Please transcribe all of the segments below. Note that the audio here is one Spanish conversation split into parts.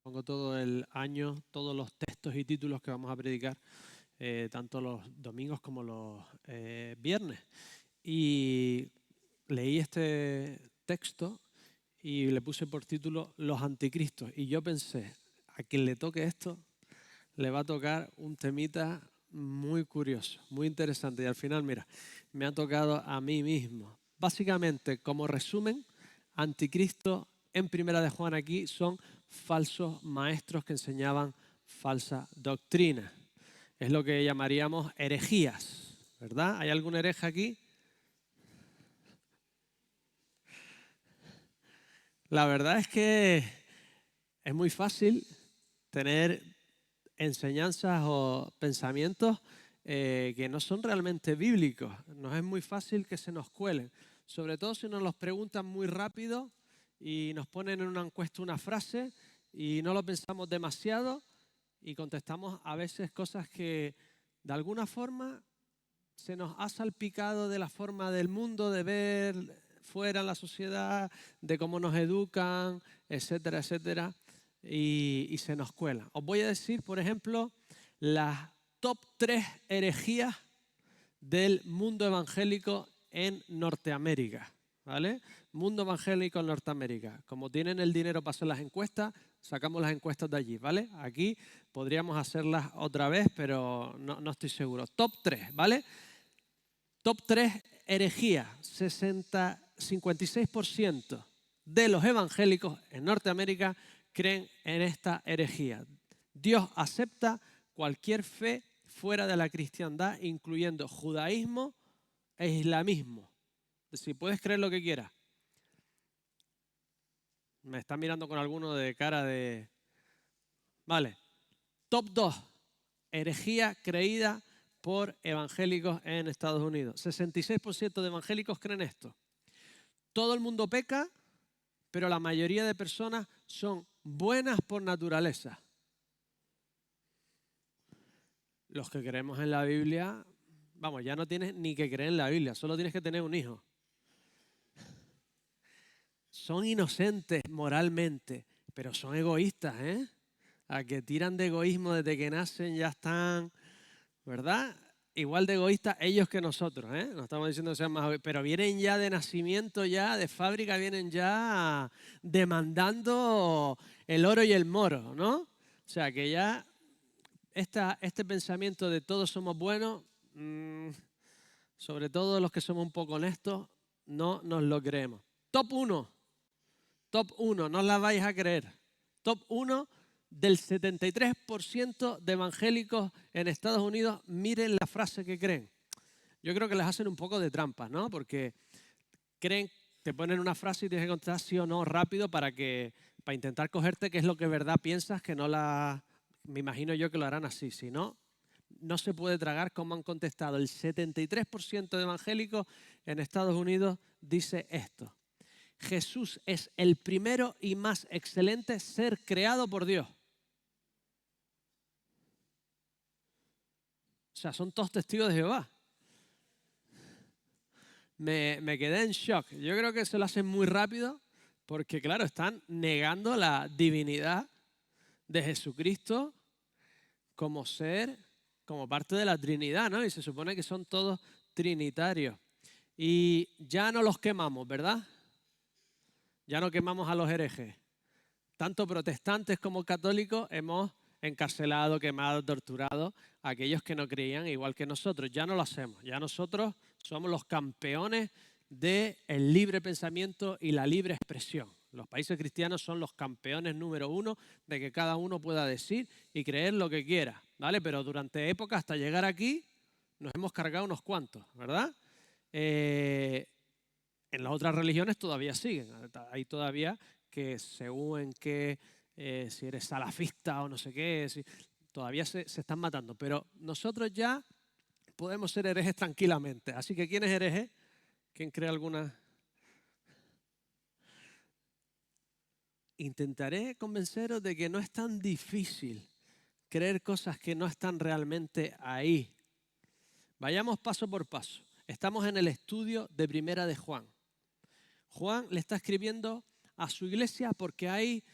Pongo todo el año, todos los textos y títulos que vamos a predicar, tanto los domingos como los viernes. Y leí este texto y le puse por título Los anticristos. Y yo pensé, a quien le toque esto, le va a tocar un temita muy curioso, muy interesante. Y al final, mira, me ha tocado a mí mismo. Básicamente, como resumen, anticristo en Primera de Juan aquí son falsos maestros que enseñaban falsa doctrina. Es lo que llamaríamos herejías, ¿verdad? ¿Hay algún hereje aquí? La verdad es que es muy fácil tener enseñanzas o pensamientos que no son realmente bíblicos. Nos es muy fácil que se nos cuelen, sobre todo si nos los preguntan muy rápido y nos ponen en una encuesta una frase y no lo pensamos demasiado y contestamos a veces cosas que de alguna forma se nos ha salpicado de la forma del mundo de ver fuera en la sociedad, de cómo nos educan, etcétera, etcétera, y se nos cuela. Os voy a decir, por ejemplo, las top 3 herejías del mundo evangélico en Norteamérica, ¿vale? Mundo evangélico en Norteamérica. Como tienen el dinero para hacer las encuestas, sacamos las encuestas de allí, ¿vale? Aquí podríamos hacerlas otra vez, pero no estoy seguro. Top 3, ¿vale? Top 3 herejías. 56% de los evangélicos en Norteamérica creen en esta herejía. Dios acepta cualquier fe fuera de la cristiandad, incluyendo judaísmo e islamismo. Si puedes creer lo que quieras. Me está mirando con alguno de cara de... Vale. Top 2. Herejía creída por evangélicos en Estados Unidos. 66% de evangélicos creen esto. Todo el mundo peca, pero la mayoría de personas son buenas por naturaleza. Los que creemos en la Biblia, vamos, ya no tienes ni que creer en la Biblia, solo tienes que tener un hijo. Son inocentes moralmente, pero son egoístas, ¿eh? A que tiran de egoísmo desde que nacen ya están, ¿verdad? Igual de egoístas ellos que nosotros, ¿eh? No estamos diciendo que sean más egoístas, pero vienen ya de nacimiento, ya de fábrica, vienen ya demandando el oro y el moro, ¿no? O sea, que ya este pensamiento de todos somos buenos, sobre todo los que somos un poco honestos, no nos lo creemos. Top 1, no os la vais a creer. Top 1 del 73% de evangélicos en Estados Unidos, miren la frase que creen. Yo creo que les hacen un poco de trampa, ¿no? Porque creen, te ponen una frase y tienes que contestar sí o no rápido para intentar cogerte qué es lo que de verdad piensas, que no la... Me imagino yo que lo harán así, si no, no se puede tragar como han contestado. El 73% de evangélicos en Estados Unidos dice esto: Jesús es el primero y más excelente ser creado por Dios. O sea, son todos testigos de Jehová. Me quedé en shock. Yo creo que se lo hacen muy rápido porque, claro, están negando la divinidad de Jesucristo como ser, como parte de la Trinidad, ¿no? Y se supone que son todos trinitarios. Y ya no los quemamos, ¿verdad? Ya no quemamos a los herejes. Tanto protestantes como católicos hemos encarcelado, quemado, torturado a aquellos que no creían igual que nosotros. Ya no lo hacemos. Ya nosotros somos los campeones del libre pensamiento y la libre expresión. Los países cristianos son los campeones número 1 de que cada uno pueda decir y creer lo que quiera, ¿vale? Pero durante épocas, hasta llegar aquí, nos hemos cargado unos cuantos, ¿verdad? En las otras religiones todavía siguen. Hay todavía que según que si eres salafista o no sé qué, todavía se están matando. Pero nosotros ya podemos ser herejes tranquilamente. Así que, ¿quién es hereje? ¿Quién cree alguna? Intentaré convenceros de que no es tan difícil creer cosas que no están realmente ahí. Vayamos paso por paso. Estamos en el estudio de Primera de Juan. Juan le está escribiendo a su iglesia porque hay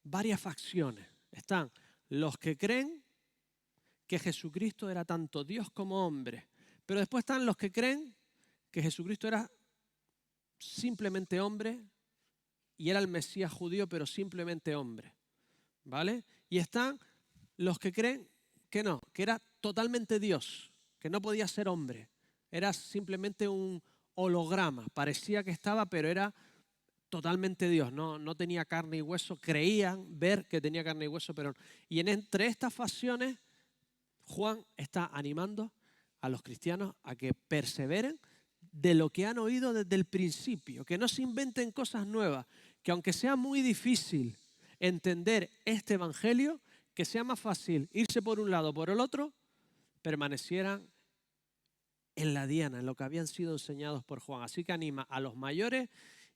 varias facciones. Están los que creen que Jesucristo era tanto Dios como hombre. Pero después están los que creen que Jesucristo era simplemente hombre y era el Mesías judío, pero simplemente hombre. ¿Vale? Y están los que creen que no, que era totalmente Dios, que no podía ser hombre. Era simplemente un holograma. Parecía que estaba, pero era totalmente Dios. No tenía carne y hueso. Creían ver que tenía carne y hueso, pero no. Y entre estas facciones, Juan está animando a los cristianos a que perseveren de lo que han oído desde el principio, que no se inventen cosas nuevas, que aunque sea muy difícil entender este evangelio, que sea más fácil irse por un lado o por el otro, permanecieran en la diana, en lo que habían sido enseñados por Juan. Así que anima a los mayores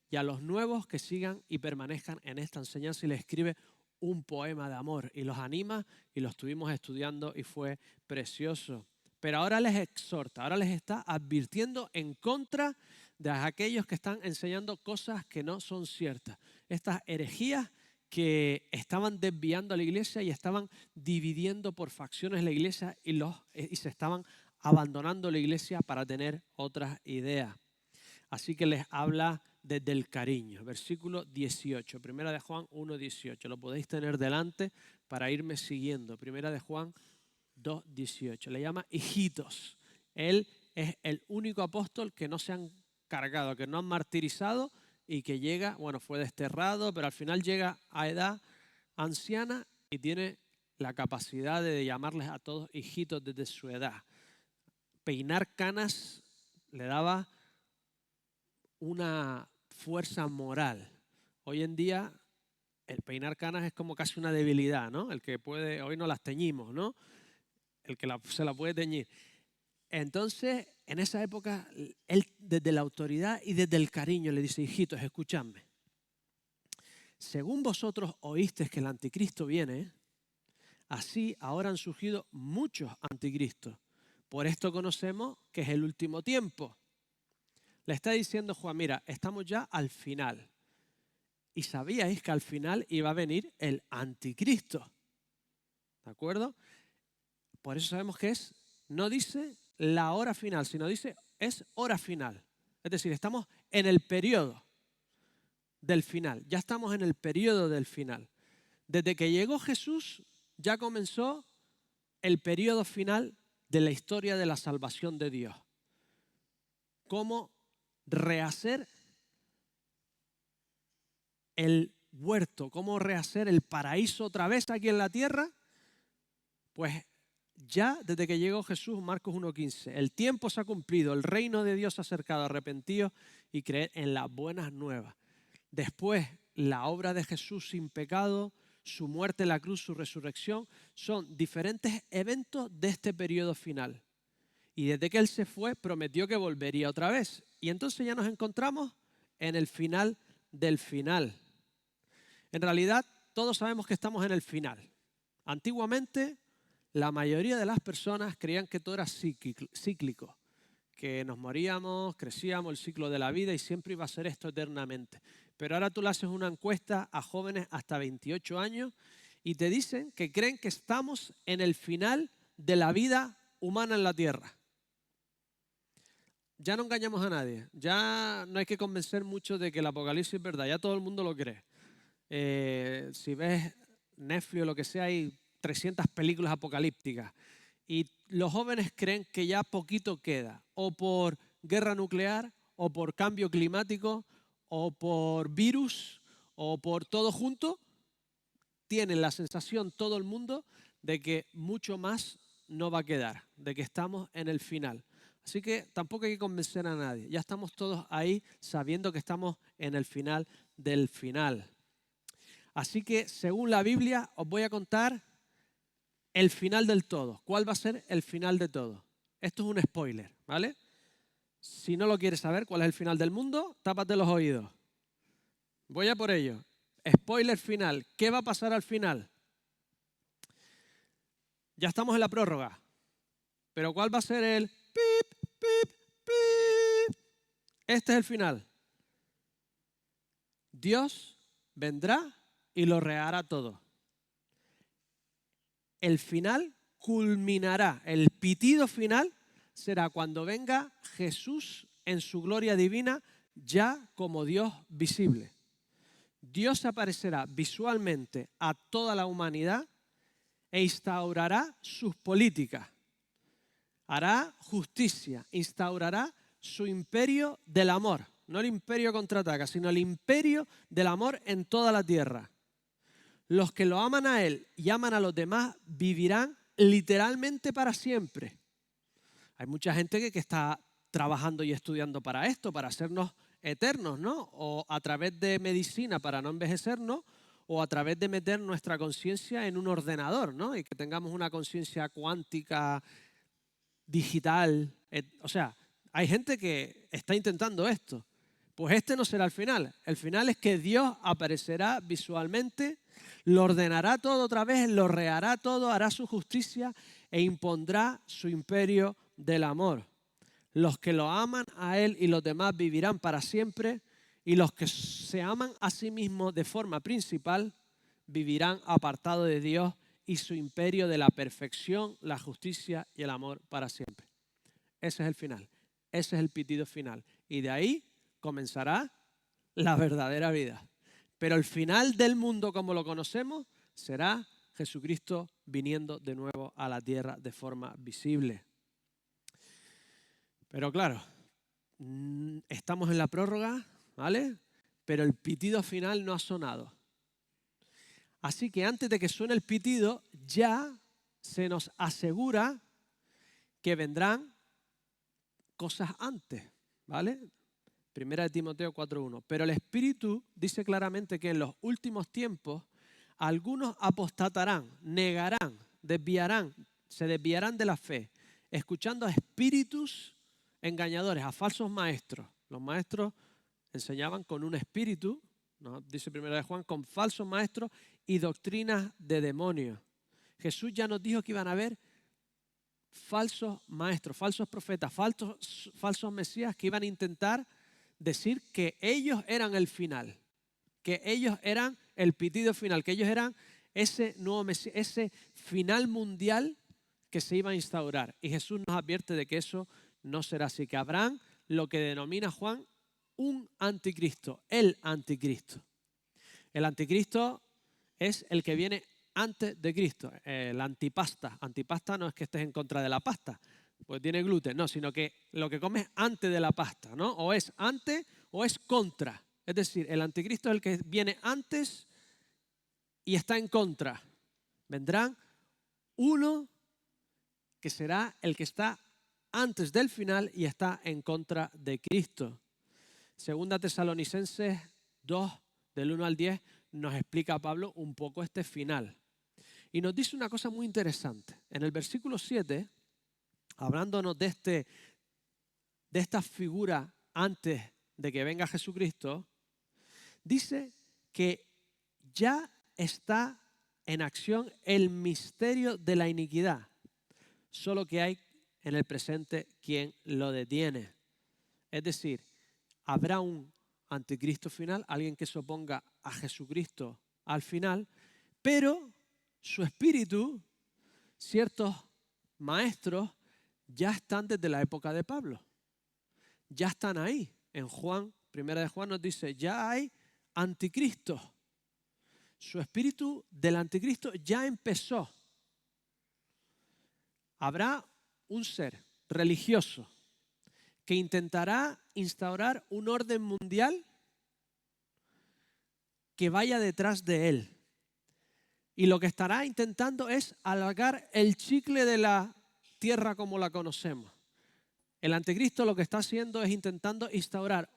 y a los nuevos que sigan y permanezcan en esta enseñanza, y les escribe un poema de amor y los anima, y lo estuvimos estudiando y fue precioso. Pero ahora les exhorta, ahora les está advirtiendo en contra de aquellos que están enseñando cosas que no son ciertas. Estas herejías que estaban desviando a la iglesia y estaban dividiendo por facciones la iglesia y se estaban abandonando la iglesia para tener otras ideas. Así que les habla desde el cariño. Versículo 18, Primera de Juan 1:18. Lo podéis tener delante para irme siguiendo. Primera de Juan 2:18. Le llama hijitos. Él es el único apóstol que no se han cargado, que no han martirizado y que llega, bueno, fue desterrado, pero al final llega a edad anciana y tiene la capacidad de llamarles a todos hijitos desde su edad. Peinar canas le daba una fuerza moral. Hoy en día el peinar canas es como casi una debilidad, ¿no? El que puede, hoy no las teñimos, ¿no? El que se la puede teñir. Entonces, en esa época, él desde la autoridad y desde el cariño le dice: hijitos, escuchadme. Según vosotros oísteis que el anticristo viene, así ahora han surgido muchos anticristos. Por esto conocemos que es el último tiempo. Le está diciendo Juan: mira, estamos ya al final. Y sabíais que al final iba a venir el anticristo. ¿De acuerdo? Por eso sabemos que no dice la hora final, sino dice es hora final. Es decir, estamos en el periodo del final. Ya estamos en el periodo del final. Desde que llegó Jesús ya comenzó el periodo final de la historia de la salvación de Dios. Cómo rehacer el huerto, cómo rehacer el paraíso otra vez aquí en la tierra. Pues ya desde que llegó Jesús, Marcos 1:15, el tiempo se ha cumplido, el reino de Dios se ha acercado, arrepentidos y creed en las buenas nuevas. Después, la obra de Jesús sin pecado, su muerte en la cruz, su resurrección, son diferentes eventos de este periodo final. Y desde que Él se fue, prometió que volvería otra vez. Y entonces ya nos encontramos en el final del final. En realidad, todos sabemos que estamos en el final. Antiguamente, la mayoría de las personas creían que todo era cíclico, que nos moríamos, crecíamos, el ciclo de la vida y siempre iba a ser esto eternamente. Pero ahora tú le haces una encuesta a jóvenes hasta 28 años y te dicen que creen que estamos en el final de la vida humana en la tierra. Ya no engañamos a nadie, ya no hay que convencer mucho de que el apocalipsis es verdad, ya todo el mundo lo cree. Si ves Netflix o lo que sea, hay 300 películas apocalípticas y los jóvenes creen que ya poquito queda, o por guerra nuclear, o por cambio climático, o por virus, o por todo junto. Tienen la sensación todo el mundo de que mucho más no va a quedar, de que estamos en el final. Así que tampoco hay que convencer a nadie, ya estamos todos ahí sabiendo que estamos en el final del final. Así que, según la Biblia, os voy a contar el final del todo. ¿Cuál va a ser el final de todo? Esto es un spoiler, ¿vale? Si no lo quieres saber cuál es el final del mundo, tápate los oídos. Voy a por ello. Spoiler final. ¿Qué va a pasar al final? Ya estamos en la prórroga. Pero ¿cuál va a ser el pip, pip, pip? Este es el final. Dios vendrá y lo rehará todo. el final culminará, el pitido final será cuando venga Jesús en su gloria divina ya como Dios visible. Dios aparecerá visualmente a toda la humanidad e instaurará sus políticas. Hará justicia, instaurará su imperio del amor. No el imperio contraataca, sino el imperio del amor en toda la tierra. Los que lo aman a Él y aman a los demás vivirán literalmente para siempre. Hay mucha gente que está trabajando y estudiando para esto, para hacernos eternos, ¿no? O a través de medicina para no envejecernos, o a través de meter nuestra conciencia en un ordenador, ¿no? Y que tengamos una conciencia cuántica, digital. O sea, hay gente que está intentando esto. Pues este no será el final. El final es que Dios aparecerá visualmente, lo ordenará todo otra vez, lo rehará todo, hará su justicia e impondrá su imperio del amor. Los que lo aman a Él y los demás vivirán para siempre, y los que se aman a sí mismos de forma principal vivirán apartados de Dios y su imperio de la perfección, la justicia y el amor para siempre. Ese es el final, ese es el pitido final. Y de ahí comenzará la verdadera vida. Pero el final del mundo como lo conocemos será Jesucristo viniendo de nuevo a la tierra de forma visible. Pero claro, estamos en la prórroga, ¿vale? Pero el pitido final no ha sonado. Así que antes de que suene el pitido, ya se nos asegura que vendrán cosas antes, ¿vale? Primera de Timoteo 4:1. Pero el Espíritu dice claramente que en los últimos tiempos algunos apostatarán, negarán, se desviarán de la fe, escuchando a espíritus engañadores, a falsos maestros. Los maestros enseñaban con un espíritu, ¿no? Dice Primera de Juan, con falsos maestros y doctrinas de demonios. Jesús ya nos dijo que iban a haber falsos maestros, falsos profetas, falsos mesías que iban a intentar decir que ellos eran el final, que ellos eran el pitido final, que ellos eran ese nuevo mesías, ese final mundial que se iba a instaurar. Y Jesús nos advierte de que eso no será así, que habrán lo que denomina Juan un anticristo, el anticristo. El anticristo es el que viene antes de Cristo, la antipasta. Antipasta no es que estés en contra de la pasta, pues tiene gluten, no, sino que lo que comes antes de la pasta, ¿no? O es antes o es contra. Es decir, el anticristo es el que viene antes y está en contra. Vendrán uno que será el que está antes del final y está en contra de Cristo. Segunda Tesalonicenses 2, del 1 al 10, nos explica Pablo un poco este final. Y nos dice una cosa muy interesante. En el versículo 7, hablándonos de esta figura antes de que venga Jesucristo, dice que ya está en acción el misterio de la iniquidad, solo que hay en el presente quien lo detiene. Es decir, habrá un anticristo final, alguien que se oponga a Jesucristo al final, pero su espíritu, ciertos maestros, ya están desde la época de Pablo. Ya están ahí. En Juan, Primera de Juan nos dice, ya hay anticristos. Su espíritu del anticristo ya empezó. Habrá un ser religioso que intentará instaurar un orden mundial que vaya detrás de él. Y lo que estará intentando es alargar el chicle de la tierra como la conocemos. El anticristo lo que está haciendo es intentando instaurar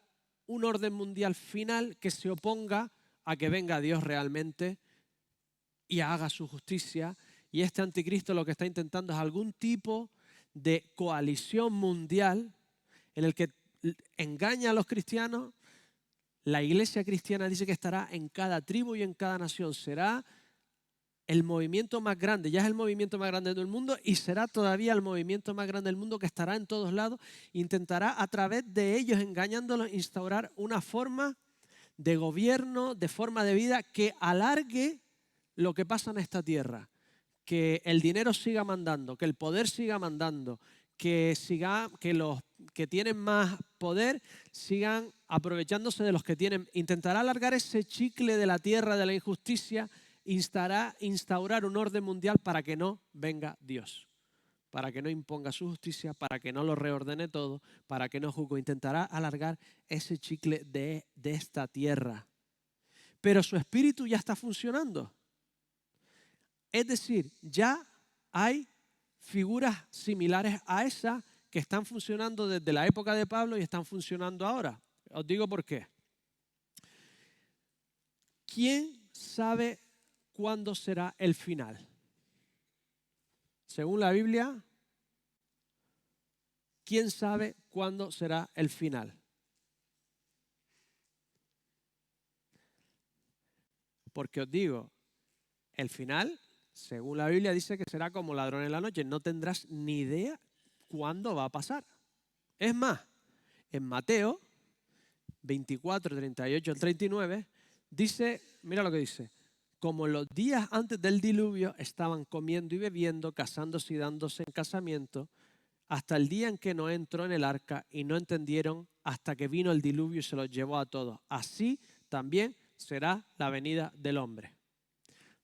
un orden mundial final que se oponga a que venga Dios realmente y haga su justicia. Y este anticristo lo que está intentando es algún tipo de coalición mundial en el que engaña a los cristianos. La iglesia cristiana dice que estará en cada tribu y en cada nación. Será el movimiento más grande, ya es el movimiento más grande del mundo y será todavía el movimiento más grande del mundo que estará en todos lados. Intentará a través de ellos, engañándolos, instaurar una forma de gobierno, de forma de vida que alargue lo que pasa en esta tierra, que el dinero siga mandando, que el poder siga mandando, que los que tienen más poder sigan aprovechándose de los que tienen. Intentará alargar ese chicle de la tierra de la injusticia, instaurar un orden mundial para que no venga Dios, para que no imponga su justicia, para que no lo reordene todo, para que no juzgue. Intentará alargar ese chicle de esta tierra. Pero su espíritu ya está funcionando. Es decir, ya hay figuras similares a esas que están funcionando desde la época de Pablo y están funcionando ahora. Os digo por qué. ¿Quién sabe cuándo será el final? Según la Biblia, ¿quién sabe cuándo será el final? Porque os digo, el final, según la Biblia, dice que será como ladrón en la noche. No tendrás ni idea cuándo va a pasar. Es más, en Mateo 24, 38 al 39, dice, mira lo que dice, como en los días antes del diluvio estaban comiendo y bebiendo, casándose y dándose en casamiento, hasta el día en que Noé entró en el arca y no entendieron hasta que vino el diluvio y se los llevó a todos. Así también será la venida del hombre.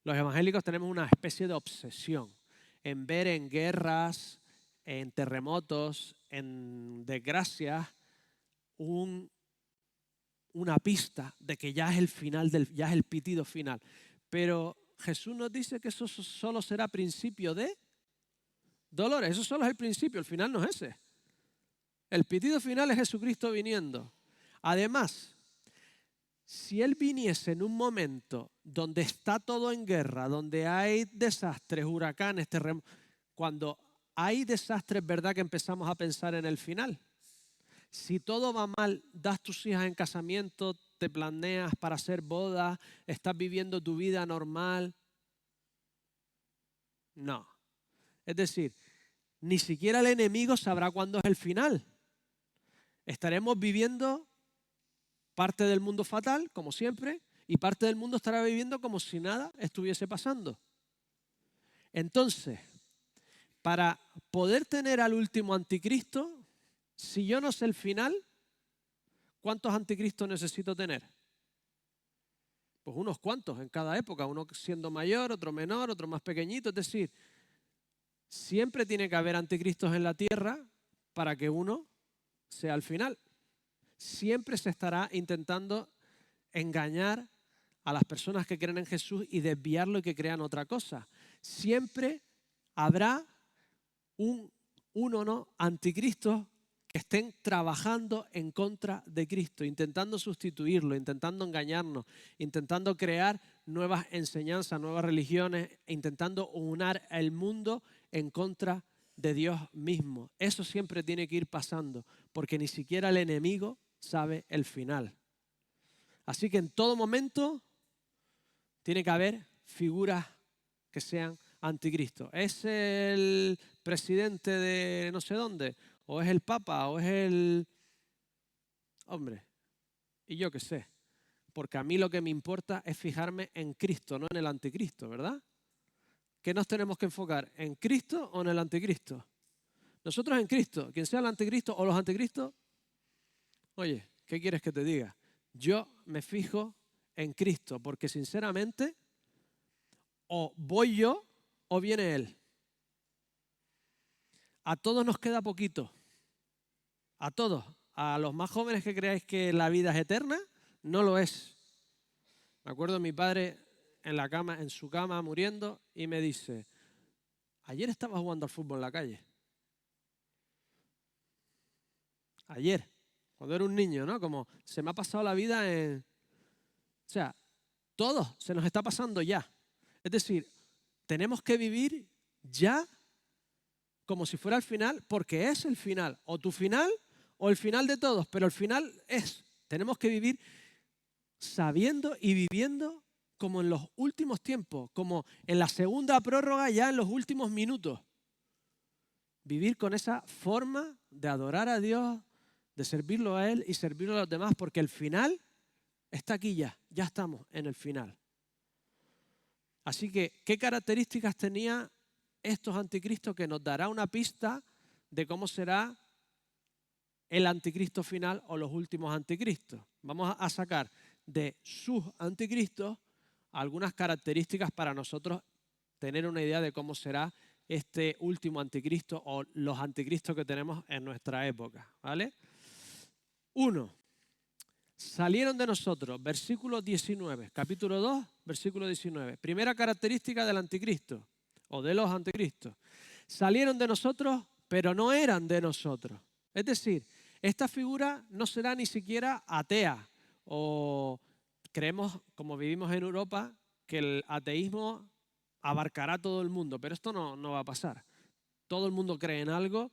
Los evangélicos tenemos una especie de obsesión en ver en guerras, en terremotos, en desgracias, una pista de que ya es el final, ya es el pitido final. Pero Jesús nos dice que eso solo será principio de dolores. Eso solo es el principio, el final no es ese. El pitido final es Jesucristo viniendo. Además, si Él viniese en un momento donde está todo en guerra, donde hay desastres, huracanes, terremotos, cuando hay desastres, ¿verdad que empezamos a pensar en el final? Si todo va mal, das tus hijas en casamiento, te planeas para hacer boda, estás viviendo tu vida normal. No. Es decir, ni siquiera el enemigo sabrá cuándo es el final. Estaremos viviendo parte del mundo fatal, como siempre, y parte del mundo estará viviendo como si nada estuviese pasando. Entonces, para poder tener al último anticristo, si yo no sé el final, ¿cuántos anticristos necesito tener? Pues unos cuantos en cada época, uno siendo mayor, otro menor, otro más pequeñito. Es decir, siempre tiene que haber anticristos en la tierra para que uno sea el final. Siempre se estará intentando engañar a las personas que creen en Jesús y desviarlo y que crean otra cosa. Siempre habrá anticristos que estén trabajando en contra de Cristo, intentando sustituirlo, intentando engañarnos, intentando crear nuevas enseñanzas, nuevas religiones, intentando unar el mundo en contra de Dios mismo. Eso siempre tiene que ir pasando, porque ni siquiera el enemigo sabe el final. Así que en todo momento tiene que haber figuras que sean anticristo. ¿Es el presidente de no sé dónde? ¿O es el papa? ¿O es el...? Hombre, y yo qué sé. Porque a mí lo que me importa es fijarme en Cristo, no en el anticristo, ¿verdad? ¿Qué nos tenemos que enfocar? ¿En Cristo o en el anticristo? Nosotros en Cristo. Quien sea el anticristo o los anticristos, oye, ¿qué quieres que te diga? Yo me fijo en Cristo, porque sinceramente, o voy yo o viene Él. A todos nos queda poquito. A todos. A los más jóvenes que creáis que la vida es eterna, no lo es. Me acuerdo de mi padre en su cama muriendo, y me dice, ayer estaba jugando al fútbol en la calle. Ayer, cuando era un niño, ¿no? Como se me ha pasado la vida en... O sea, todo se nos está pasando ya. Es decir, tenemos que vivir ya como si fuera el final, porque es el final. O tu final o el final de todos, pero el final es. Tenemos que vivir sabiendo y viviendo como en los últimos tiempos, como en la segunda prórroga, ya en los últimos minutos. Vivir con esa forma de adorar a Dios, de servirlo a Él y servirlo a los demás, porque el final está aquí ya estamos en el final. Así que, ¿qué características tenía estos anticristos que nos dará una pista de cómo será el anticristo final o los últimos anticristos. Vamos a sacar de sus anticristos algunas características para nosotros tener una idea de cómo será este último anticristo o los anticristos que tenemos en nuestra época, ¿vale? 1. Salieron de nosotros, versículo 19, capítulo 2, versículo 19. Primera característica del anticristo o de los anticristos. Salieron de nosotros, pero no eran de nosotros. Es decir, esta figura no será ni siquiera atea o creemos, como vivimos en Europa, que el ateísmo abarcará todo el mundo, pero esto no va a pasar. Todo el mundo cree en algo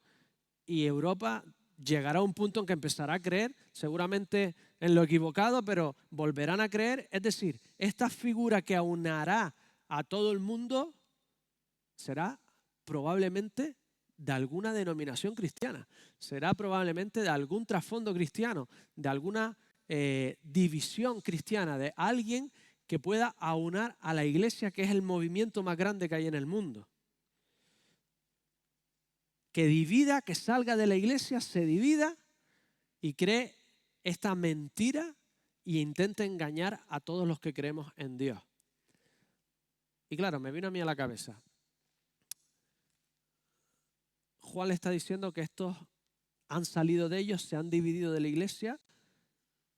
y Europa llegará a un punto en que empezará a creer, seguramente en lo equivocado, pero volverán a creer. Es decir, esta figura que aunará a todo el mundo será probablemente de alguna denominación cristiana, será probablemente de algún trasfondo cristiano, de alguna división cristiana, de alguien que pueda aunar a la iglesia, que es el movimiento más grande que hay en el mundo. Que divida, que salga de la iglesia, se divida y cree esta mentira e intente engañar a todos los que creemos en Dios. Y claro, me vino a mí a la cabeza. Juan le está diciendo que estos han salido de ellos, se han dividido de la iglesia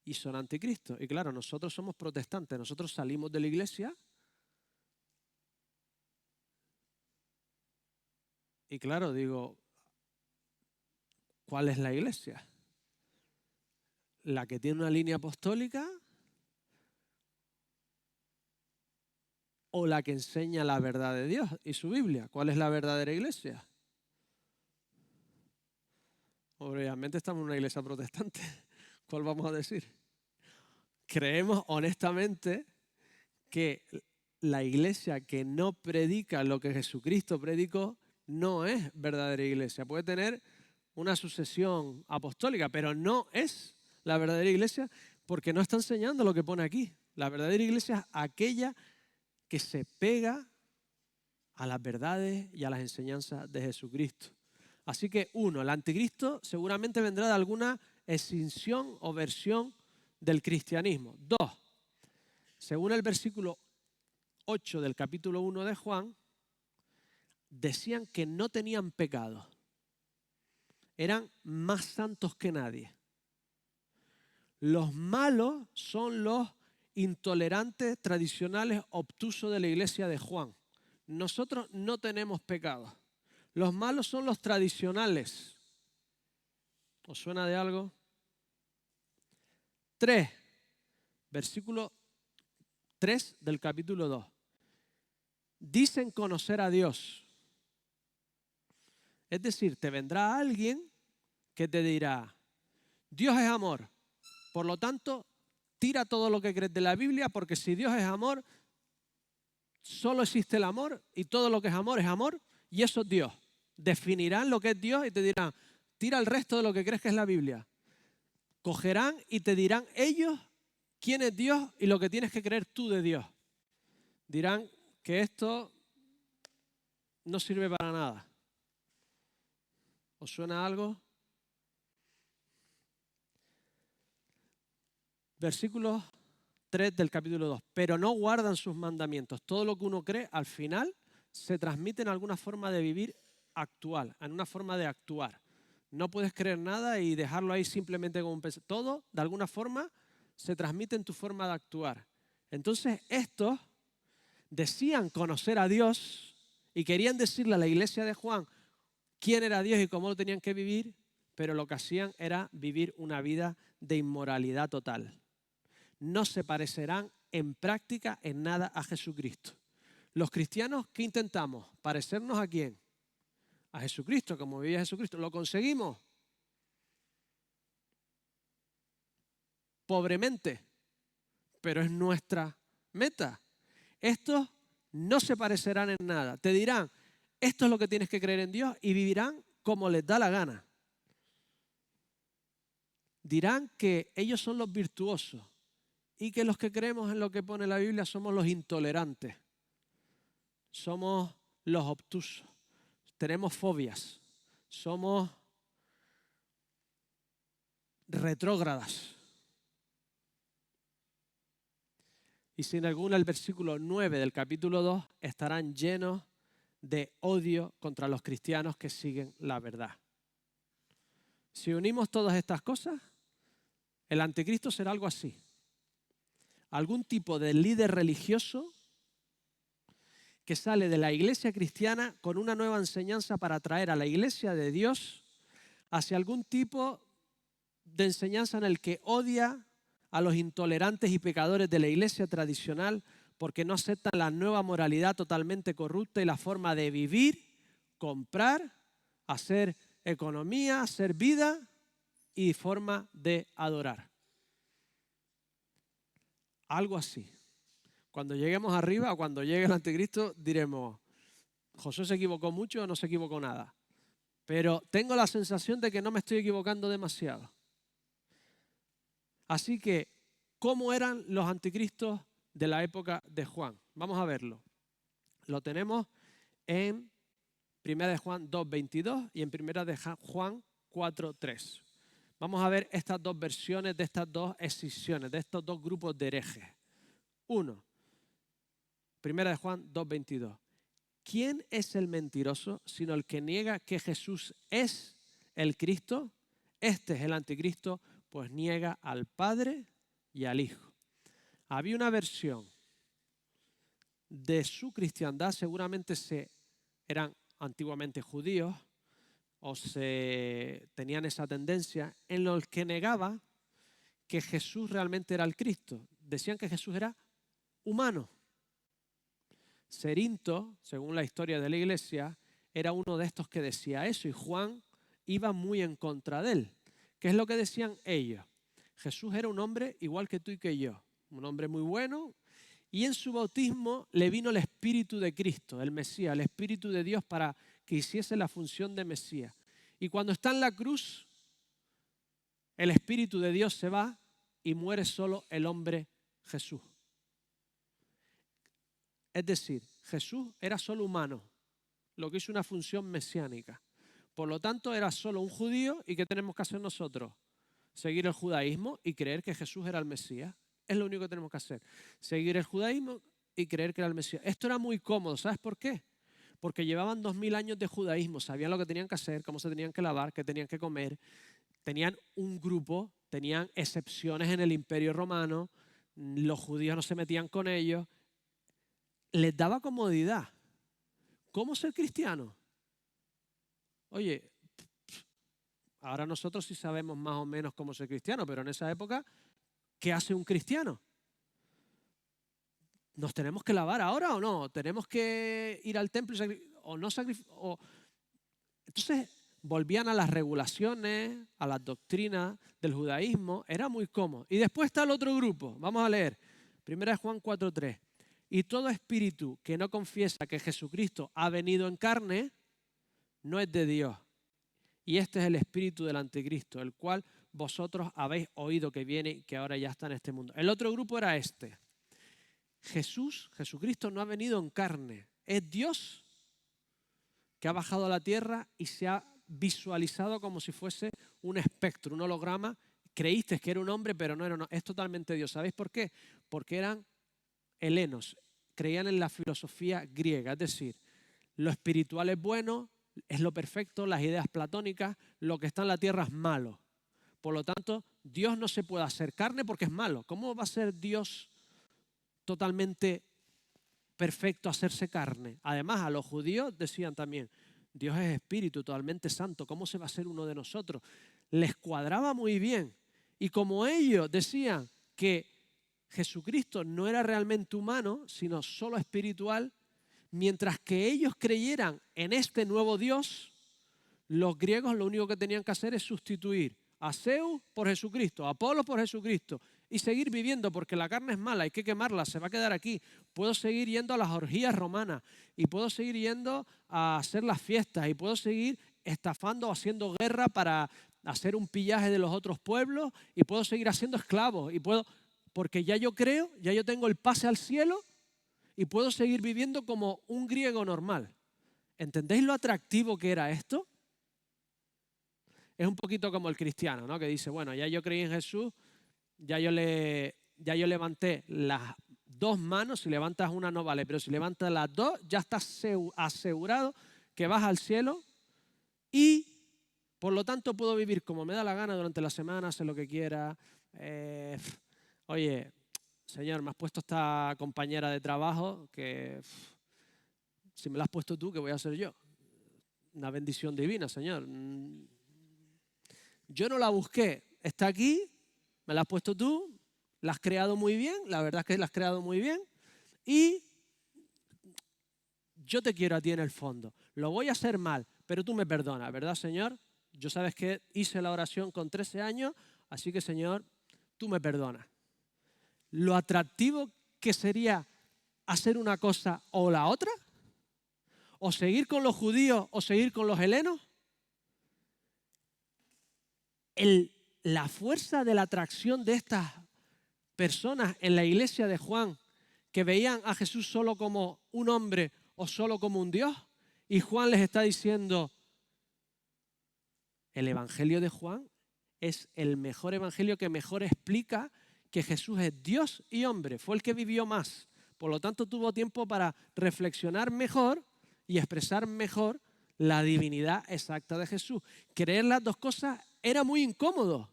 y son anticristos. Y claro, nosotros somos protestantes, nosotros salimos de la iglesia y claro, digo, ¿cuál es la iglesia? ¿La que tiene una línea apostólica o la que enseña la verdad de Dios y su Biblia? ¿Cuál es la verdadera iglesia? Obviamente estamos en una iglesia protestante. ¿Cuál vamos a decir? Creemos honestamente que la iglesia que no predica lo que Jesucristo predicó no es verdadera iglesia. Puede tener una sucesión apostólica, pero no es la verdadera iglesia porque no está enseñando lo que pone aquí. La verdadera iglesia es aquella que se pega a las verdades y a las enseñanzas de Jesucristo. Así que el anticristo seguramente vendrá de alguna escinsión o versión del cristianismo. 2, según el versículo 8 del capítulo 1 de Juan, decían que no tenían pecado. Eran más santos que nadie. Los malos son los intolerantes, tradicionales, obtusos de la iglesia de Juan. Nosotros no tenemos pecado. Los malos son los tradicionales. ¿Os suena de algo? 3, versículo 3 del capítulo 2. Dicen conocer a Dios. Es decir, te vendrá alguien que te dirá, Dios es amor, por lo tanto, tira todo lo que crees de la Biblia, porque si Dios es amor, solo existe el amor y todo lo que es amor, y eso es Dios. Definirán lo que es Dios y te dirán, tira el resto de lo que crees que es la Biblia. Cogerán y te dirán ellos quién es Dios y lo que tienes que creer tú de Dios. Dirán que esto no sirve para nada. ¿Os suena algo? Versículo 3 del capítulo 2. Pero no guardan sus mandamientos. Todo lo que uno cree, al final, se transmite en alguna forma de vivir actual, en una forma de actuar. No puedes creer nada y dejarlo ahí simplemente como un pensamiento. Todo, de alguna forma, se transmite en tu forma de actuar. Entonces, estos decían conocer a Dios y querían decirle a la iglesia de Juan quién era Dios y cómo lo tenían que vivir, pero lo que hacían era vivir una vida de inmoralidad total. No se parecerán en práctica en nada a Jesucristo. Los cristianos, ¿qué intentamos? ¿Parecernos a quién? A Jesucristo, como vivía Jesucristo. ¿Lo conseguimos? Pobremente, pero es nuestra meta. Estos no se parecerán en nada. Te dirán, esto es lo que tienes que creer en Dios y vivirán como les da la gana. Dirán que ellos son los virtuosos y que los que creemos en lo que pone la Biblia somos los intolerantes, somos los obtusos, tenemos fobias, somos retrógradas. Y sin alguna, el versículo 9 del capítulo 2 estarán llenos de odio contra los cristianos que siguen la verdad. Si unimos todas estas cosas, el anticristo será algo así. Algún tipo de líder religioso que sale de la iglesia cristiana con una nueva enseñanza para atraer a la iglesia de Dios hacia algún tipo de enseñanza en el que odia a los intolerantes y pecadores de la iglesia tradicional porque no aceptan la nueva moralidad totalmente corrupta y la forma de vivir, comprar, hacer economía, hacer vida y forma de adorar. Algo así. Cuando lleguemos arriba o cuando llegue el anticristo diremos, Josué se equivocó mucho o no se equivocó nada. Pero tengo la sensación de que no me estoy equivocando demasiado. Así que, ¿cómo eran los anticristos de la época de Juan? Vamos a verlo. Lo tenemos en 1 de Juan 2:22 y en 1 de Juan 4:3. Vamos a ver estas dos versiones de estas dos escisiones, de estos dos grupos de herejes. 1. 1 de Juan 2:22. ¿Quién es el mentiroso sino el que niega que Jesús es el Cristo? Este es el anticristo, pues niega al Padre y al Hijo. Había una versión de su cristiandad, seguramente eran antiguamente judíos o tenían esa tendencia, en los que negaba que Jesús realmente era el Cristo. Decían que Jesús era humano. Cerinto, según la historia de la iglesia, era uno de estos que decía eso y Juan iba muy en contra de él. ¿Qué es lo que decían ellos? Jesús era un hombre igual que tú y que yo, un hombre muy bueno, y en su bautismo le vino el Espíritu de Cristo, el Mesías, el Espíritu de Dios para que hiciese la función de Mesías. Y cuando está en la cruz, el Espíritu de Dios se va y muere solo el hombre Jesús. Es decir, Jesús era solo humano, lo que hizo una función mesiánica. Por lo tanto, era solo un judío y ¿qué tenemos que hacer nosotros? Seguir el judaísmo y creer que Jesús era el Mesías. Es lo único que tenemos que hacer. Seguir el judaísmo y creer que era el Mesías. Esto era muy cómodo. ¿Sabes por qué? Porque llevaban 2000 años de judaísmo. Sabían lo que tenían que hacer, cómo se tenían que lavar, qué tenían que comer. Tenían un grupo, tenían excepciones en el Imperio Romano. Los judíos no se metían con ellos. Les daba comodidad. ¿Cómo ser cristiano? Oye, ahora nosotros sí sabemos más o menos cómo ser cristiano, pero en esa época, ¿qué hace un cristiano? ¿Nos tenemos que lavar ahora o no? ¿Tenemos que ir al templo o no sacrificar? Entonces volvían a las regulaciones, a las doctrinas del judaísmo. Era muy cómodo. Y después está el otro grupo. Vamos a leer. 1 Juan 4:3. Y todo espíritu que no confiesa que Jesucristo ha venido en carne, no es de Dios. Y este es el espíritu del anticristo, el cual vosotros habéis oído que viene y que ahora ya está en este mundo. El otro grupo era este. Jesucristo no ha venido en carne. Es Dios que ha bajado a la tierra y se ha visualizado como si fuese un espectro, un holograma. Creíste que era un hombre, pero no era un hombre. Es totalmente Dios. ¿Sabéis por qué? Porque eran helenos. Creían en la filosofía griega. Es decir, lo espiritual es bueno, es lo perfecto, las ideas platónicas, lo que está en la tierra es malo. Por lo tanto, Dios no se puede hacer carne porque es malo. ¿Cómo va a ser Dios totalmente perfecto hacerse carne? Además, a los judíos decían también, Dios es espíritu totalmente santo, ¿cómo se va a ser uno de nosotros? Les cuadraba muy bien. Y como ellos decían que Jesucristo no era realmente humano, sino solo espiritual, mientras que ellos creyeran en este nuevo Dios, los griegos lo único que tenían que hacer es sustituir a Zeus por Jesucristo, a Apolo por Jesucristo y seguir viviendo porque la carne es mala, hay que quemarla, se va a quedar aquí. Puedo seguir yendo a las orgías romanas y puedo seguir yendo a hacer las fiestas y puedo seguir estafando o haciendo guerra para hacer un pillaje de los otros pueblos y puedo seguir haciendo esclavos porque ya yo creo, ya yo tengo el pase al cielo y puedo seguir viviendo como un griego normal. ¿Entendéis lo atractivo que era esto? Es un poquito como el cristiano, ¿no? Que dice, bueno, ya yo creí en Jesús, ya yo levanté las dos manos, si levantas una no vale, pero si levantas las dos, ya estás asegurado que vas al cielo y por lo tanto puedo vivir como me da la gana durante la semana, hacer lo que quiera. Oye, Señor, me has puesto esta compañera de trabajo que si me la has puesto tú, ¿qué voy a hacer yo? Una bendición divina, Señor. Yo no la busqué, está aquí, me la has puesto tú, la has creado muy bien, la verdad es que la has creado muy bien y yo te quiero a ti en el fondo. Lo voy a hacer mal, pero tú me perdonas, ¿verdad, Señor? Yo sabes que hice la oración con 13 años, así que, Señor, tú me perdonas. Lo atractivo que sería hacer una cosa o la otra, o seguir con los judíos o seguir con los helenos. La fuerza de la atracción de estas personas en la iglesia de Juan, que veían a Jesús solo como un hombre o solo como un Dios, y Juan les está diciendo, el evangelio de Juan es el mejor evangelio que mejor explica que Jesús es Dios y hombre, fue el que vivió más, por lo tanto tuvo tiempo para reflexionar mejor y expresar mejor la divinidad exacta de Jesús. Creer las dos cosas era muy incómodo,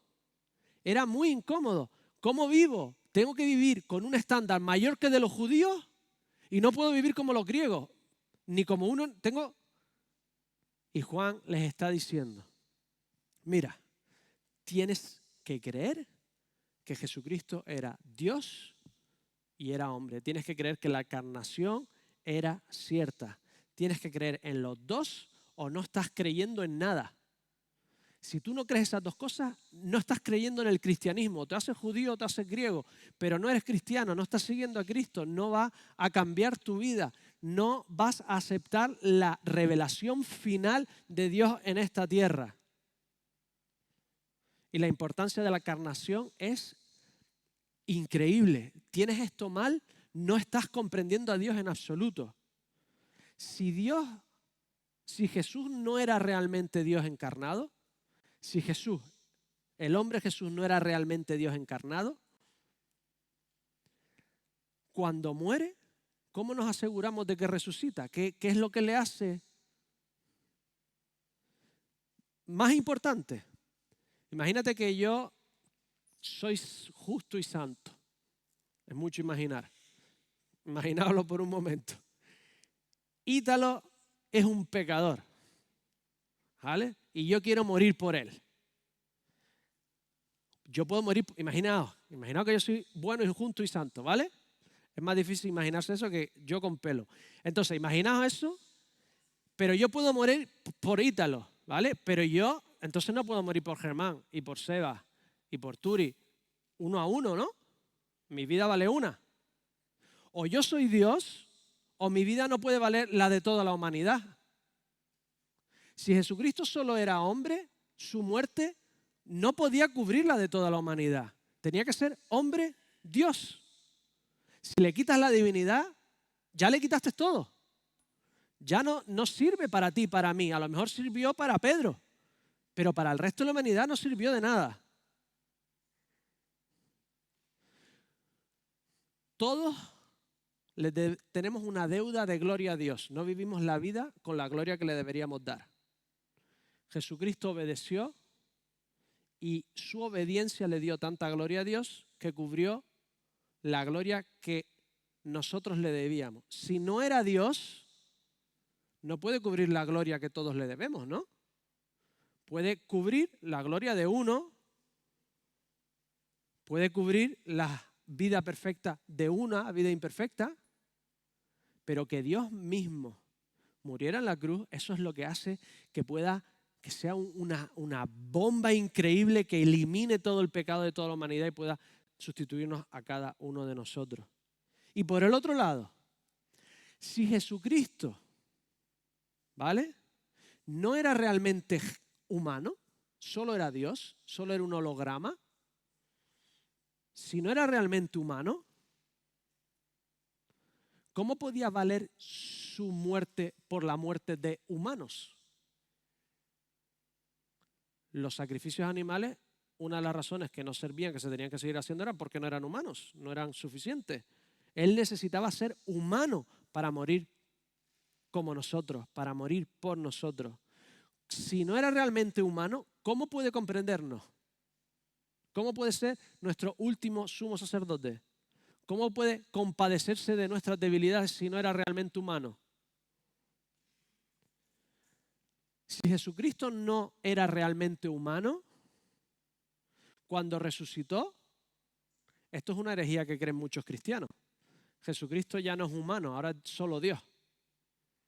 era muy incómodo. ¿Cómo vivo? Tengo que vivir con un estándar mayor que de los judíos y no puedo vivir como los griegos, ni como uno tengo. Y Juan les está diciendo, mira, tienes que creer que Jesucristo era Dios y era hombre. Tienes que creer que la encarnación era cierta. Tienes que creer en los dos o no estás creyendo en nada. Si tú no crees esas dos cosas, no estás creyendo en el cristianismo. Te haces judío o te haces griego, pero no eres cristiano, no estás siguiendo a Cristo, no va a cambiar tu vida. No vas a aceptar la revelación final de Dios en esta tierra. Y la importancia de la encarnación es increíble. Tienes esto mal, no estás comprendiendo a Dios en absoluto. Si Jesús no era realmente Dios encarnado, si el hombre Jesús no era realmente Dios encarnado, cuando muere, ¿cómo nos aseguramos de que resucita? ¿Qué es lo que le hace más importante? Imagínate que yo soy justo y santo. Es mucho imaginar. Imaginaoslo por un momento. Ítalo es un pecador, ¿vale? Y yo quiero morir por él. Yo puedo morir, imaginaos que yo soy bueno y justo y santo, ¿vale? Es más difícil imaginarse eso que yo con pelo. Entonces, imaginaos eso, pero yo puedo morir por Ítalo, ¿vale? Pero yo, entonces no puedo morir por Germán y por Seba y por Turi, uno a uno, ¿no? Mi vida vale una. O yo soy Dios, o mi vida no puede valer la de toda la humanidad. Si Jesucristo solo era hombre, su muerte no podía cubrir la de toda la humanidad. Tenía que ser hombre, Dios. Si le quitas la divinidad, ya le quitaste todo. Ya no sirve para ti, para mí. A lo mejor sirvió para Pedro, pero para el resto de la humanidad no sirvió de nada. Todos tenemos una deuda de gloria a Dios. No vivimos la vida con la gloria que le deberíamos dar. Jesucristo obedeció y su obediencia le dio tanta gloria a Dios que cubrió la gloria que nosotros le debíamos. Si no era Dios, no puede cubrir la gloria que todos le debemos, ¿no? Puede cubrir la gloria de uno, puede cubrir la vida perfecta de una vida imperfecta, pero que Dios mismo muriera en la cruz, eso es lo que hace que sea una bomba increíble que elimine todo el pecado de toda la humanidad y pueda sustituirnos a cada uno de nosotros. Y por el otro lado, si Jesucristo, ¿vale?, no era realmente humano, solo era Dios, solo era un holograma, si no era realmente humano, ¿Cómo podía valer su muerte por la muerte de humanos? Los sacrificios animales, una de las razones que no servían, que se tenían que seguir haciendo, era porque no eran humanos, no eran suficientes. Él necesitaba ser humano para morir como nosotros, para morir por nosotros. Si no era realmente humano, ¿cómo puede comprendernos? ¿Cómo puede ser nuestro último sumo sacerdote? ¿Cómo puede compadecerse de nuestras debilidades si no era realmente humano? Si Jesucristo no era realmente humano, cuando resucitó, esto es una herejía que creen muchos cristianos. Jesucristo ya no es humano, ahora es solo Dios.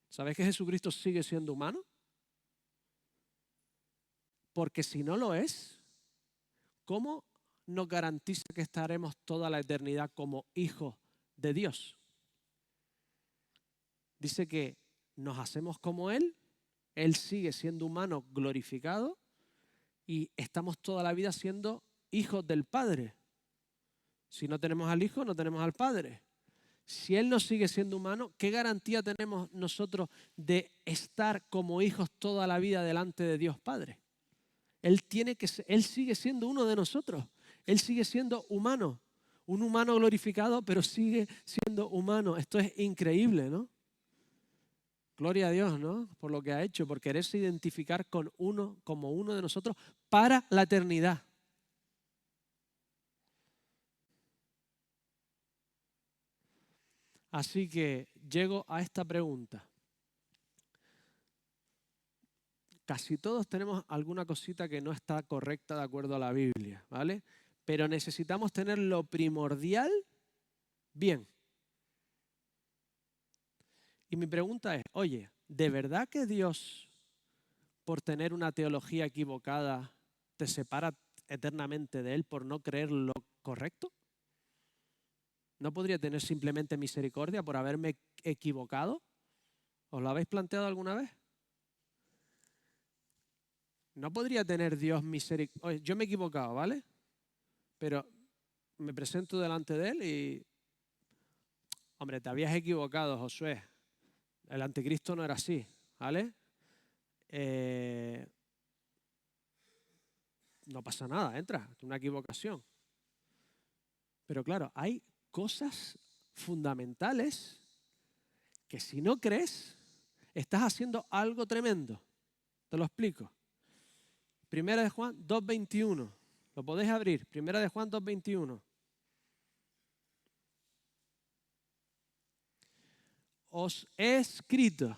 ¿Sabéis que Jesucristo sigue siendo humano? Porque si no lo es, ¿cómo nos garantiza que estaremos toda la eternidad como hijos de Dios? Dice que nos hacemos como Él sigue siendo humano glorificado y estamos toda la vida siendo hijos del Padre. Si no tenemos al Hijo, no tenemos al Padre. Si Él no sigue siendo humano, ¿qué garantía tenemos nosotros de estar como hijos toda la vida delante de Dios Padre? Él sigue siendo uno de nosotros. Él sigue siendo humano. Un humano glorificado, pero sigue siendo humano. Esto es increíble, ¿no? Gloria a Dios, ¿no? Por lo que ha hecho, por quererse identificar con uno, como uno de nosotros, para la eternidad. Así que llego a esta pregunta. Casi todos tenemos alguna cosita que no está correcta de acuerdo a la Biblia, ¿vale? Pero necesitamos tener lo primordial bien. Y mi pregunta es, oye, ¿de verdad que Dios, por tener una teología equivocada, te separa eternamente de Él por no creer lo correcto? ¿No podría tener simplemente misericordia por haberme equivocado? ¿Os lo habéis planteado alguna vez? ¿No podría tener Dios misericordia? Oye, yo me he equivocado, ¿vale? Pero me presento delante de Él y, hombre, te habías equivocado, Josué. El anticristo no era así, ¿vale? No pasa nada, entra, una equivocación. Pero claro, hay cosas fundamentales que si no crees, estás haciendo algo tremendo. Te lo explico. Primera de Juan 2:21. Lo podéis abrir. Primera de Juan 2:21. Os he escrito,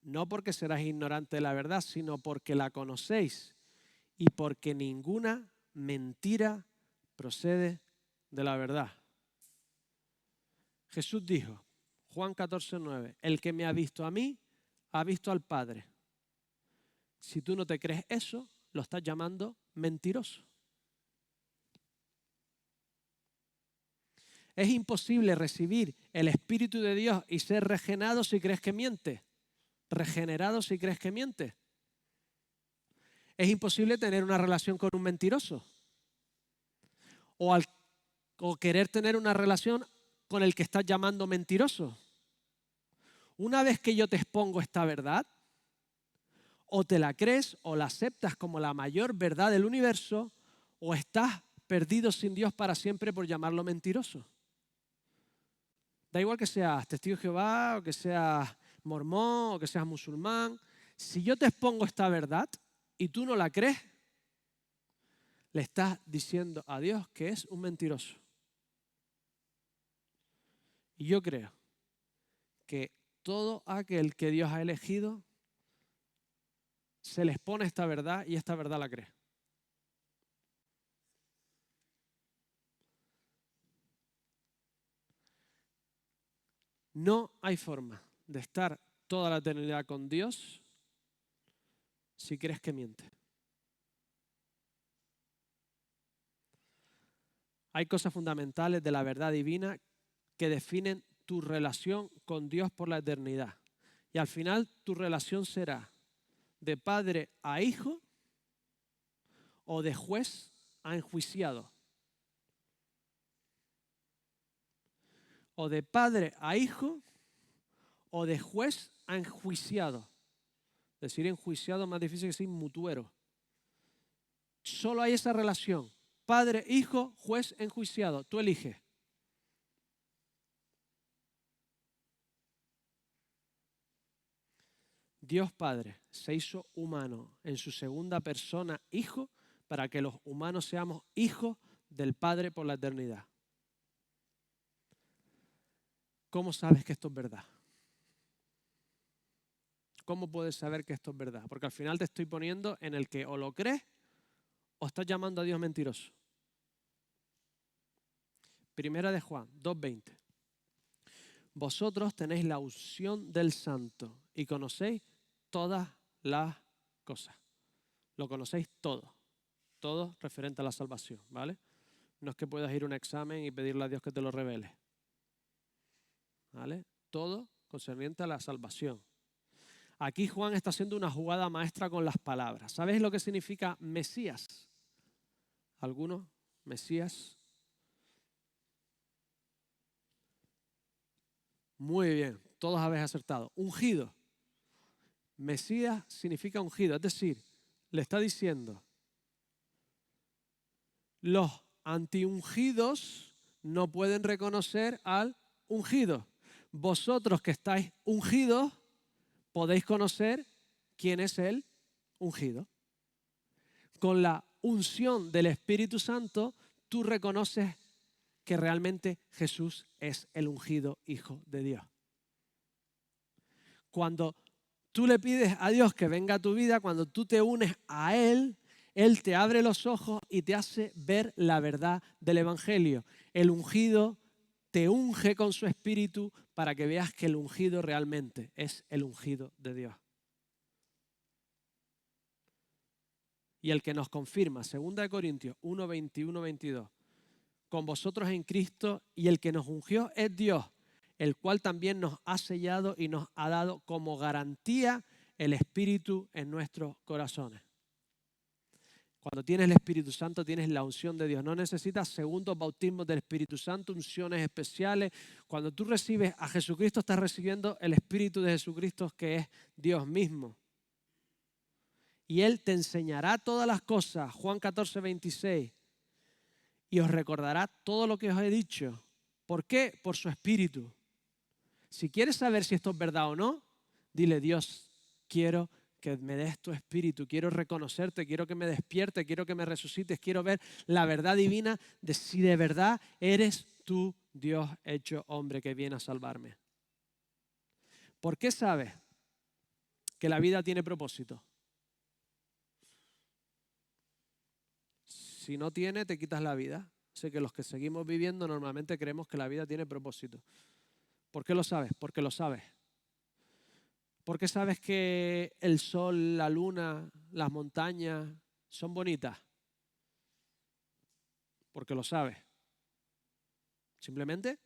no porque seráis ignorantes de la verdad, sino porque la conocéis y porque ninguna mentira procede de la verdad. Jesús dijo, Juan 14:9, el que me ha visto a mí, ha visto al Padre. Si tú no te crees eso, lo estás llamando mentiroso. Es imposible recibir el Espíritu de Dios y ser regenerado si crees que miente. Regenerado si crees que miente. Es imposible tener una relación con un mentiroso. O querer tener una relación con el que estás llamando mentiroso. Una vez que yo te expongo esta verdad, o te la crees o la aceptas como la mayor verdad del universo, o estás perdido sin Dios para siempre por llamarlo mentiroso. Da igual que seas testigo de Jehová, o que seas mormón, o que seas musulmán. Si yo te expongo esta verdad y tú no la crees, le estás diciendo a Dios que es un mentiroso. Y yo creo que todo aquel que Dios ha elegido se les pone esta verdad y esta verdad la cree. No hay forma de estar toda la eternidad con Dios si crees que miente. Hay cosas fundamentales de la verdad divina que definen tu relación con Dios por la eternidad. Y al final tu relación será de padre a hijo o de juez a enjuiciado. o de padre a hijo, o de juez a enjuiciado. Decir enjuiciado es más difícil que decir mutuero. Solo hay esa relación. Padre, hijo, juez, enjuiciado. Tú eliges. Dios Padre se hizo humano en su segunda persona, hijo, para que los humanos seamos hijos del Padre por la eternidad. ¿Cómo sabes que esto es verdad? ¿Cómo puedes saber que esto es verdad? Porque al final te estoy poniendo en el que o lo crees o estás llamando a Dios mentiroso. Primera de Juan 2:20. Vosotros tenéis la unción del Santo y conocéis todas las cosas. Lo conocéis todo referente a la salvación, ¿vale? No es que puedas ir a un examen y pedirle a Dios que te lo revele, ¿vale? Todo concerniente a la salvación. Aquí Juan está haciendo una jugada maestra con las palabras. ¿Sabes lo que significa Mesías? ¿Alguno? Mesías. Muy bien, todos habéis acertado. Ungido. Mesías significa ungido, es decir, le está diciendo, los antiungidos no pueden reconocer al ungido. Vosotros que estáis ungidos, podéis conocer quién es el ungido. Con la unción del Espíritu Santo, tú reconoces que realmente Jesús es el ungido Hijo de Dios. Cuando tú le pides a Dios que venga a tu vida, cuando tú te unes a Él, Él te abre los ojos y te hace ver la verdad del Evangelio. El ungido te unge con su Espíritu para que veas que el ungido realmente es el ungido de Dios. Y el que nos confirma, 2 Corintios 1, 21, 22, con vosotros en Cristo, y el que nos ungió es Dios, el cual también nos ha sellado y nos ha dado como garantía el Espíritu en nuestros corazones. Cuando tienes el Espíritu Santo, tienes la unción de Dios. No necesitas segundos bautismos del Espíritu Santo, unciones especiales. Cuando tú recibes a Jesucristo, estás recibiendo el Espíritu de Jesucristo, que es Dios mismo. Y Él te enseñará todas las cosas, Juan 14, 26, y os recordará todo lo que os he dicho. ¿Por qué? Por su Espíritu. Si quieres saber si esto es verdad o no, dile: Dios, quiero que me des tu Espíritu, quiero reconocerte, quiero que me despierte, quiero que me resucites, quiero ver la verdad divina de si de verdad eres tú, Dios hecho hombre, que viene a salvarme. ¿Por qué sabes que la vida tiene propósito? Si no tiene, te quitas la vida. Sé que los que seguimos viviendo normalmente creemos que la vida tiene propósito. ¿Por qué lo sabes? Porque lo sabes. ¿Por qué sabes que el sol, la luna, las montañas son bonitas? Porque lo sabes. Simplemente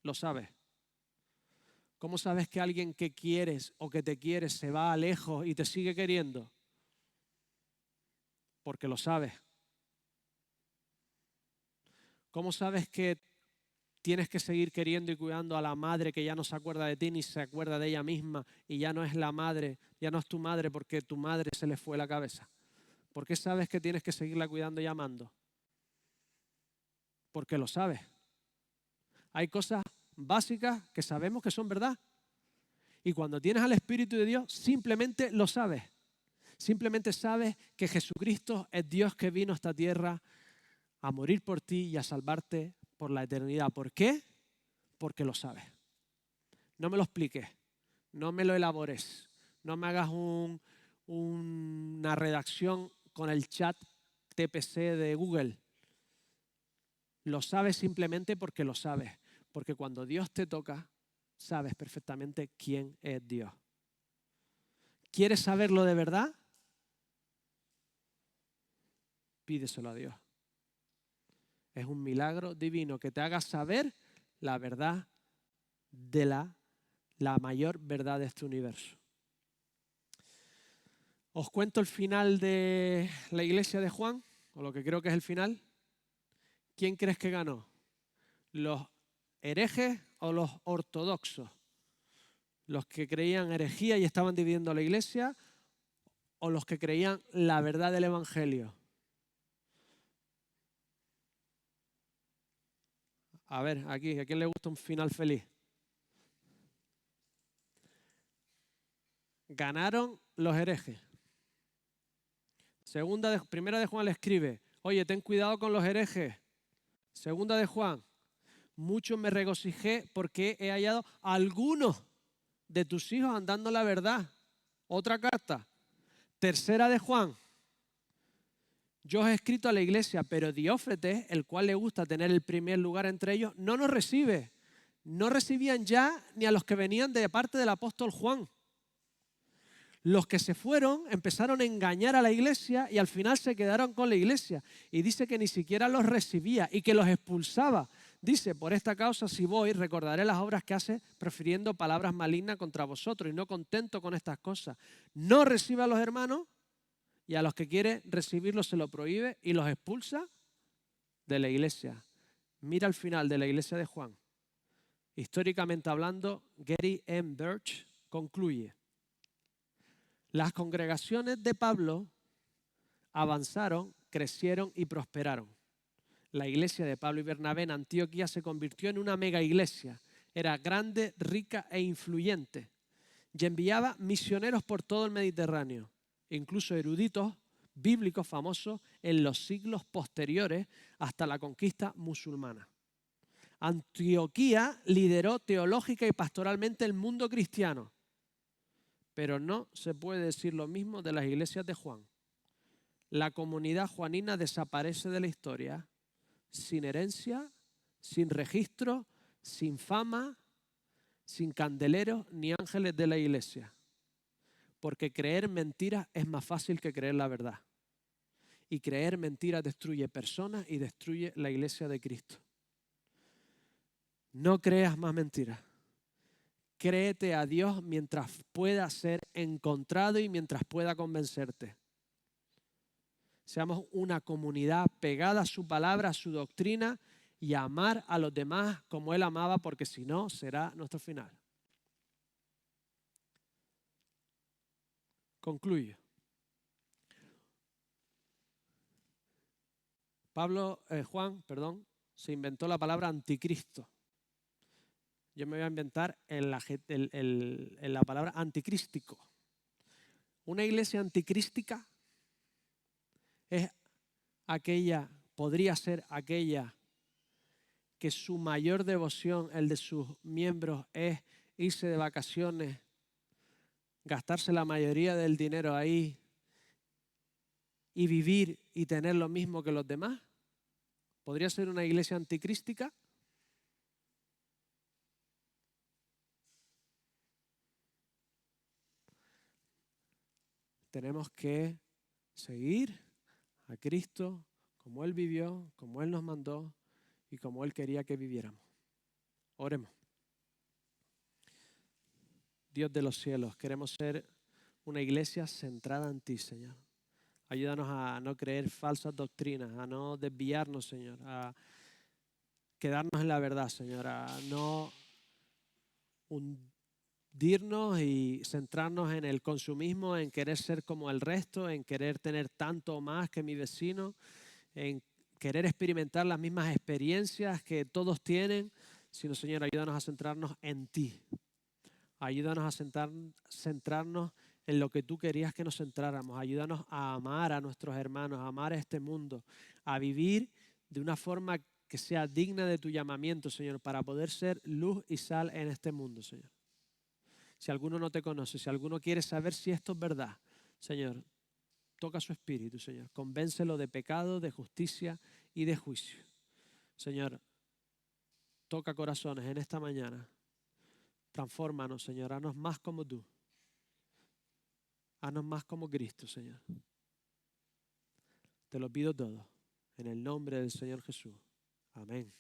lo sabes. ¿Cómo sabes que alguien que quieres o que te quiere se va lejos y te sigue queriendo? Porque lo sabes. ¿Cómo sabes que tienes que seguir queriendo y cuidando a la madre que ya no se acuerda de ti ni se acuerda de ella misma y ya no es la madre, ya no es tu madre porque tu madre se le fue la cabeza? ¿Por qué sabes que tienes que seguirla cuidando y amando? Porque lo sabes. Hay cosas básicas que sabemos que son verdad. Y cuando tienes al Espíritu de Dios, simplemente lo sabes. Simplemente sabes que Jesucristo es Dios que vino a esta tierra a morir por ti y a salvarte por la eternidad. ¿Por qué? Porque lo sabes. No me lo expliques, no me lo elabores, no me hagas una redacción con el chat TPC de Google. Lo sabes simplemente porque lo sabes. Porque cuando Dios te toca, sabes perfectamente quién es Dios. ¿Quieres saberlo de verdad? Pídeselo a Dios. Es un milagro divino que te haga saber la verdad de la mayor verdad de este universo. Os cuento el final de la iglesia de Juan, o lo que creo que es el final. ¿Quién crees que ganó? ¿Los herejes o los ortodoxos? ¿Los que creían herejía y estaban dividiendo la iglesia o los que creían la verdad del Evangelio? A ver, aquí, ¿a quién le gusta un final feliz? Ganaron los herejes. Primera de Juan le escribe, oye, ten cuidado con los herejes. Segunda de Juan, mucho me regocijé porque he hallado a algunos de tus hijos andando la verdad. Otra carta. Tercera de Juan, yo os he escrito a la iglesia, pero Diófretes, el cual le gusta tener el primer lugar entre ellos, no nos recibe. No recibían ya ni a los que venían de parte del apóstol Juan. Los que se fueron empezaron a engañar a la iglesia y al final se quedaron con la iglesia. Y dice que ni siquiera los recibía y que los expulsaba. Dice, por esta causa si voy, recordaré las obras que hace, prefiriendo palabras malignas contra vosotros y no contento con estas cosas. No recibe a los hermanos y a los que quiere recibirlos se lo prohíbe y los expulsa de la iglesia. Mira el final de la iglesia de Juan. Históricamente hablando, Gary M. Birch concluye. Las congregaciones de Pablo avanzaron, crecieron y prosperaron. La iglesia de Pablo y Bernabé en Antioquía se convirtió en una mega iglesia. Era grande, rica e influyente. Y enviaba misioneros por todo el Mediterráneo, incluso eruditos bíblicos famosos en los siglos posteriores hasta la conquista musulmana. Antioquía lideró teológica y pastoralmente el mundo cristiano. Pero no se puede decir lo mismo de las iglesias de Juan. La comunidad juanina desaparece de la historia sin herencia, sin registro, sin fama, sin candeleros ni ángeles de la iglesia. Porque creer mentiras es más fácil que creer la verdad. Y creer mentiras destruye personas y destruye la iglesia de Cristo. No creas más mentiras. Créete a Dios mientras pueda ser encontrado y mientras pueda convencerte. Seamos una comunidad pegada a su palabra, a su doctrina y a amar a los demás como Él amaba, porque si no, será nuestro final. Concluyo. Juan, se inventó la palabra anticristo. Yo me voy a inventar en la palabra anticrístico. Una iglesia anticrística es podría ser aquella que su mayor devoción, el de sus miembros, es irse de vacaciones, gastarse la mayoría del dinero ahí y vivir y tener lo mismo que los demás. ¿Podría ser una iglesia anticrística? Tenemos que seguir a Cristo como Él vivió, como Él nos mandó y como Él quería que viviéramos. Oremos. Dios de los cielos, queremos ser una iglesia centrada en ti, Señor. Ayúdanos a no creer falsas doctrinas, a no desviarnos, Señor, a quedarnos en la verdad, Señor, a no hundirnos y centrarnos en el consumismo, en querer ser como el resto, en querer tener tanto más que mi vecino, en querer experimentar las mismas experiencias que todos tienen, sino, Señor, ayúdanos a centrarnos en ti. Ayúdanos a centrarnos en lo que tú querías que nos centráramos. Ayúdanos a amar a nuestros hermanos, a amar a este mundo, a vivir de una forma que sea digna de tu llamamiento, Señor, para poder ser luz y sal en este mundo, Señor. Si alguno no te conoce, si alguno quiere saber si esto es verdad, Señor, toca su espíritu, Señor. Convéncelo de pecado, de justicia y de juicio. Señor, toca corazones en esta mañana. Transfórmanos, Señor. Haznos más como tú. Haznos más como Cristo, Señor. Te lo pido todo. En el nombre del Señor Jesús. Amén.